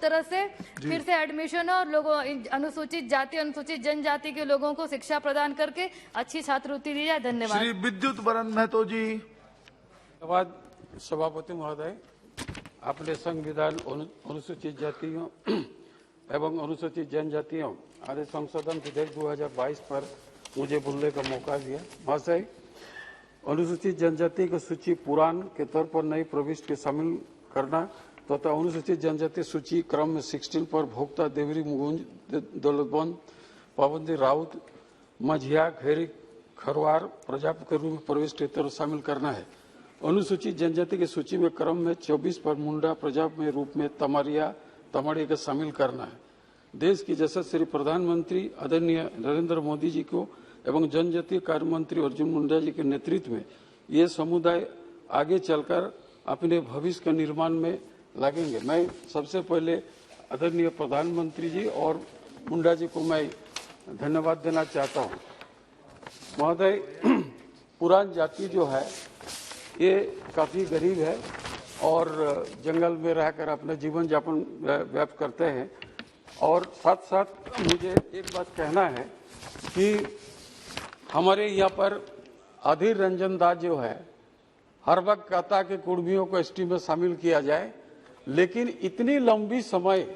तरह से फिर से एडमिशन और लोगों अनुसूचित जाति अनुसूचित जनजाति के लोगों को शिक्षा प्रदान करके अच्छी छात्रवृत्ति दी जाए। धन्यवाद। श्री विद्युत वरण महतो जी। धन्यवाद सभापति महोदय। आपने संविधान अनुसूचित जातियों एवं अनुसूचित जनजातियों आदि संशोधन विधेयक 2022 पर मुझे बोलने का मौका दिया। महाशय, अनुसूचित जनजाति की सूची पुराण के तौर पर नई प्रविष्टि के शामिल करना तथा अनुसूचित जनजाति सूची क्रम में 16 पर भोक्ता, देवरी, मुगुंज, दौलतबंद, पाबंदी, राउत, मझिया, खेरी, खरवार प्रजाति के रूप में प्रवेश के तौर शामिल करना है। अनुसूचित जनजाति की सूची में क्रम में 24 पर मुंडा प्रजाति में रूप में तमारिया, तमाड़ी को शामिल करना है। देश की यशस्वी प्रधानमंत्री आदरणीय नरेंद्र मोदी जी को एवं जनजातीय कार्य मंत्री अर्जुन मुंडा जी के नेतृत्व में ये समुदाय आगे चलकर अपने भविष्य के निर्माण में लगेंगे। मैं सबसे पहले आदरणीय प्रधानमंत्री जी और मुंडा जी को मैं धन्यवाद देना चाहता हूँ। महोदय, पुरान जाति जो है ये काफी गरीब है और जंगल में रहकर अपना जीवन यापन व्यक्त करते हैं। और साथ साथ मुझे एक बात कहना है कि हमारे यहाँ पर अधीर रंजन दास जो है हर वक्त कहता कि कुर्मियों को एसटी में शामिल किया जाए, लेकिन इतनी लंबी समय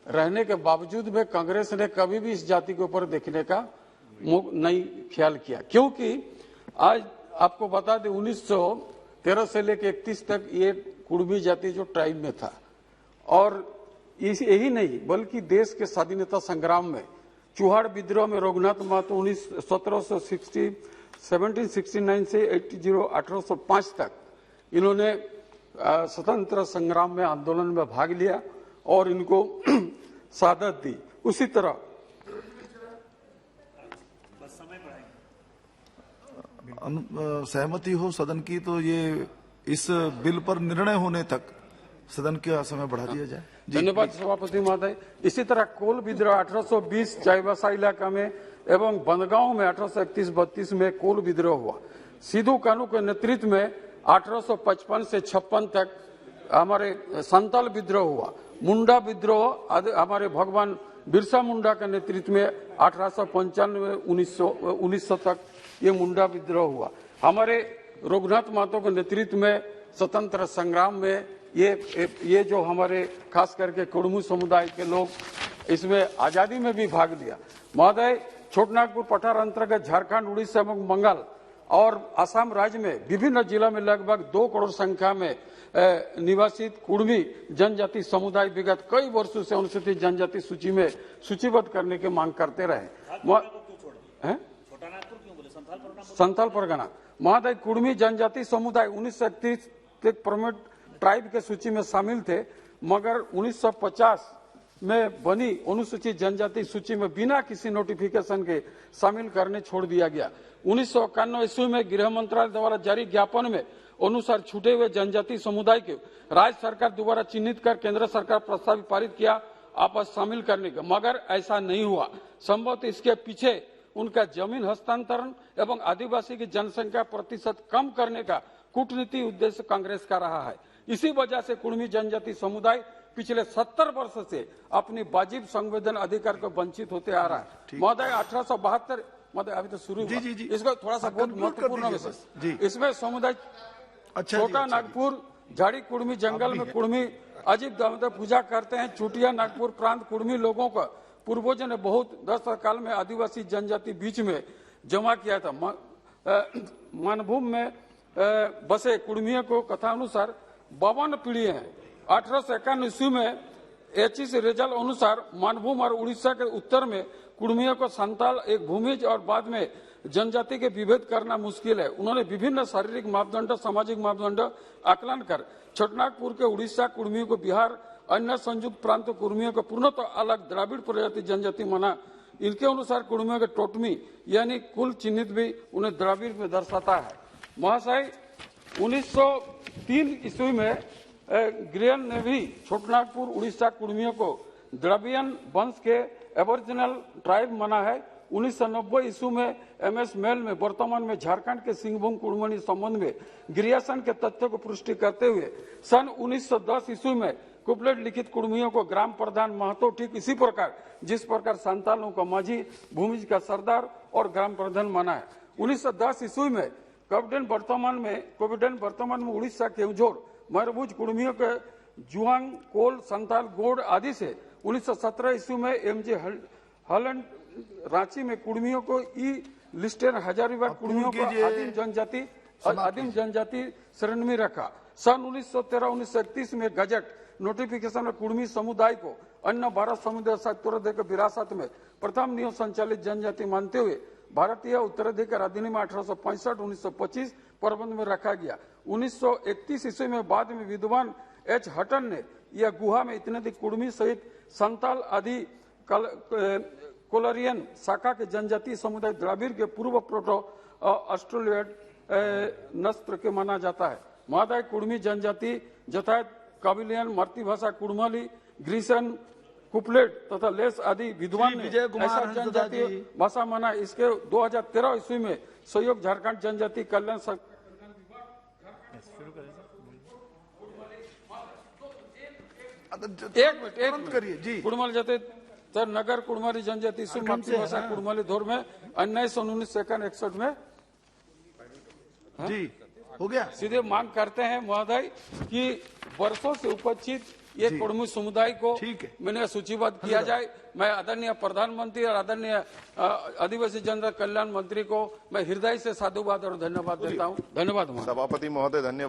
रहने के बावजूद में कांग्रेस ने कभी भी इस जाति के ऊपर देखने का नहीं ख्याल किया। क्योंकि आज आपको बता दें 1913 से लेकर 31 तक ये कुर्मी जाति जो ट्राइब में था और यही नहीं बल्कि देश के स्वाधीनता संग्राम में चुहाड़ विद्रोह में रघुनाथ महतो 1769 से 1805 तक इन्होंने स्वतंत्र संग्राम में आंदोलन में भाग लिया और इनको शहादत दी। उसी तरह सहमति हो सदन की तो ये इस बिल पर निर्णय होने तक सदन का समय बढ़ा दिया जाए। धन्यवाद सभापति महोदय। इसी तरह कोल विद्रोह 1820 चाईबासा इलाका में एवं बंदगांव में 1831-32 में कोल विद्रोह हुआ। सिद्धू कानू के नेतृत्व में 1855 से 56 तक हमारे संताल विद्रोह हुआ। मुंडा विद्रोह हमारे भगवान बिरसा मुंडा के नेतृत्व में 1895-1900 तक ये मुंडा विद्रोह हुआ। हमारे रघुनाथ महतो के नेतृत्व में स्वतंत्र संग्राम में ये जो हमारे खास करके कुड़मू समुदाय के लोग इसमें आजादी में भी भाग लिया। महोदय, छोटनागपुर पठार अंतर्गत झारखंड, उड़ीसा एवं बंगाल और असम राज्य में विभिन्न जिला में लगभग 2 करोड़ संख्या में निवासित कुड़मी जनजाति समुदाय विगत कई वर्षों से अनुसूचित जनजाति सूची में सूचीबद्ध करने की मांग करते रहे। संथाल परगना महोदय, कुड़मी जनजाति समुदाय 1931 तक प्रमुख ट्राइब के सूची में शामिल थे, मगर 1950 में बनी अनुसूचित जनजाति सूची में बिना किसी नोटिफिकेशन के शामिल करने छोड़ दिया गया। 1991 ईस्वी में गृह मंत्रालय द्वारा जारी ज्ञापन में अनुसार छूटे हुए जनजाति समुदाय के राज्य सरकार द्वारा चिन्हित कर केंद्र सरकार प्रस्ताव पारित किया आपस शामिल करने का, मगर ऐसा नहीं हुआ। संभवतः इसके पीछे उनका जमीन हस्तांतरण एवं आदिवासी की जनसंख्या प्रतिशत कम करने का कूटनीति उद्देश्य कांग्रेस का रहा है। इसी वजह से कुड़मी जनजाति समुदाय पिछले 70 वर्ष से अपनी वाजिब संवेदन अधिकार को वंचित होते आ रहा है। महोदय, 1872 महोदय अभी तो शुरू हुआ, इसको थोड़ा सा बहुत महत्वपूर्ण विषय इसमें समुदाय छोटा नागपुर झाड़ी कुड़मी जंगल में कुड़मी अजीब दामोदर पूजा करते हैं। चुटिया नागपुर प्रांत कुड़मी लोगों का पूर्वजों ने बहुत 10 काल में आदिवासी जनजाति बीच में जमा किया था। मानभूम में बसे कुड़मियों को कथानुसार 52 पीढ़ी है। 1851 ईस्वी में एचएस रिजल्ट अनुसार मानभूम और उड़ीसा के उत्तर में कुड़मियों को संताल एक भूमिज और बाद में जनजाति के विभेद करना मुश्किल है। उन्होंने विभिन्न शारीरिक मापदंड, सामाजिक मापदंड आकलन कर छोटनागपुर के उड़ीसा कुड़मियों को बिहार, अन्य संयुक्त प्रांत कुड़मियों को पूर्णतः अलग द्राविड़ प्रजाति जनजाति माना। इनके अनुसार कुड़मियों के टोटमी यानी कुल चिन्हित भी उन्हें द्राविड़ में दर्शाता है। महाशय, 1903 ईस्वी में ग्रेन ने भी छोटनागपुर उड़ीसा कुड़मियों को द्रविडियन वंश के एबोरिजिनल ट्राइब माना है। 1990 ईस्वी में एमएस मेल में वर्तमान में झारखंड के सिंहभूम कुड़मनी संबंध में ग्रियासन के तथ्य को पुष्टि करते हुए सन 1910 ईस्वी में कुपलेट लिखित कुड़मियों को ग्राम प्रधान महतो ठीक इसी प्रकार जिस प्रकार संतालों का माझी, भूमिज का सरदार और ग्राम प्रधान माना है। 1910 ईस्वी में कोविडन वर्तमान में उड़ीसा केवझोर मयूरभंज कुड़मियों के जुआंग, कोल, संताल, गोड़ आदि से 1917 ईस्वी में एमजे हॉलैंड रांची में कुड़मियों को ई लिस्टेड हजारीबाग कुड़मियों को आदिम जनजाति श्रेणी में रखा। सन 1913-1931 में गजट नोटिफिकेशन में कुड़मी समुदाय को अन्य भारत समुदाय से उत्तराधिकार विरासत में प्रथम नियम संचालित जनजाति मानते हुए भारतीय उत्तराधिकार अधिनियम 1865-1925 प्रबंध में रखा गया। 1931 ईस्वी में बाद में विद्वान एच हटन ने यह गुहा में इतने कुड़मी सहित संताल आदि कोलरियन शाखा के जनजातीय समुदाय द्राविड़ के पूर्व प्रोटो ऑस्ट्रेलियाड नस्त्र के माना जाता है। महोदय कुड़मी जनजाति जतायत काबिलियन, मातृभाषा कुड़माली, ग्रीसन, कुपलेट तथा लेस आदि विद्वान ने ऐसा जनजातीय भाषा माना। इसके 2013 ईस्वी में सहयोग झारखंड जनजाति कल्याण एक मिनट करिए जी। कुड़माली जाते सर नगर कुड़माली जनजाति मातृभाषा कुड़माली धोर में 1919-61 में जी हो गया। सीधे मांग करते हैं महोदय कि वर्षों से उपस्थित ये कुड़मी समुदाय को मैंने सूचीबद्ध किया जाए। मैं आदरणीय प्रधानमंत्री और आदरणीय आदिवासी जनता कल्याण मंत्री को मैं हृदय से साधुवाद और धन्यवाद देता हूँ। धन्यवाद सभापति महोदय, धन्यवाद।